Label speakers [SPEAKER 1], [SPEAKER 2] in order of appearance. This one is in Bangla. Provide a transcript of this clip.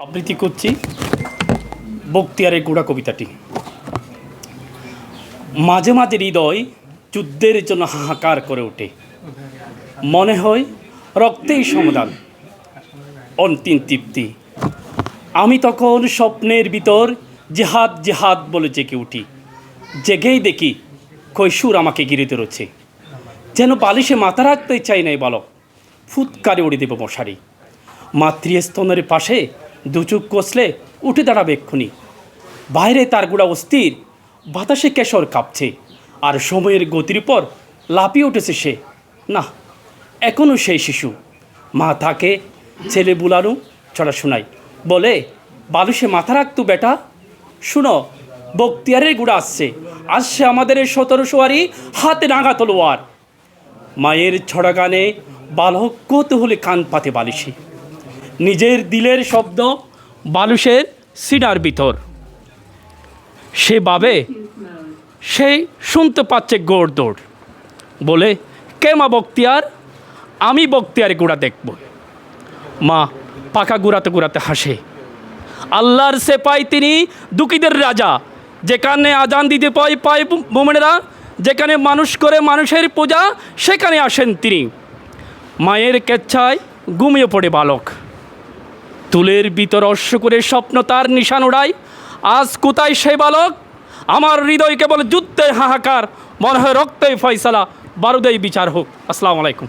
[SPEAKER 1] আবৃত্তি করছি বক্তিয়ারের গুড়া কবিতাটি। মাঝে মাঝে হৃদয় যুদ্ধের জন্য হাহাকার করে ওঠে, মনে হয় রক্তেই সমাধান, অন্তিম তৃপ্তি। আমি তখন স্বপ্নের ভিতর জেহাদ জেহাদ বলে জেগে উঠি, জেগেই দেখি কৈশোর আমাকে ঘিরে ধরেছে, যেন বালিশে মাথা রাখতে চাই নাই বালক, ফুৎকারে উড়ে দেব মশারি। মাতৃস্তনের পাশে দুচুক কষলে উঠে দাঁড়াবে এক্ষুনি। বাইরে তার গুড়া অস্থির, বাতাসে কেশর কাঁপছে, আর সময়ের গতির উপর লাফিয়ে উঠেছে সে। না, এখনও সেই শিশু। মা তাকে ছেলে বুলানো ছড়া শোনায়, বলে বালুসে মাথা রাখতো বেটা। শুনো, বক্তিয়ারের গুড়া আসছে আমাদের 1700 হাতে নাগা তলোয়ার। মায়ের ছড়া গানে বালক কৌতূহলে কান পাতে বালিশে, নিজের দিলের শব্দ বালুসের সিনার ভিতর। সে ভাবে সেই শুনতে পাচ্ছে গোড় দৌড়, বলে কে মা বক্তিয়ার? আমি বক্তিয়ারে গুড়া দেখব। মা পাকা গুড়াতে গুড়াতে হাসে, আল্লাহর সেপাই তিনি, দুঃখীদের রাজা। যেখানে আজান দিতে পায় মোমেনেরা, যেখানে মানুষ করে মানুষের পূজা, সেখানে আসেন তিনি। মায়ের কেচ্ছায় ঘুমিয়ে পড়ে বালক, তুলের ভিতর অশ্ব করে স্বপ্ন তার নিশান ওড়ায়। আজ কোথায় সেই বালক? আমার হৃদয় কেবল যুদ্ধের হাহাকার, মনে হয় রক্তেই ফয়সালা, বারুদেই বিচার হোক। আসসালামু আলাইকুম।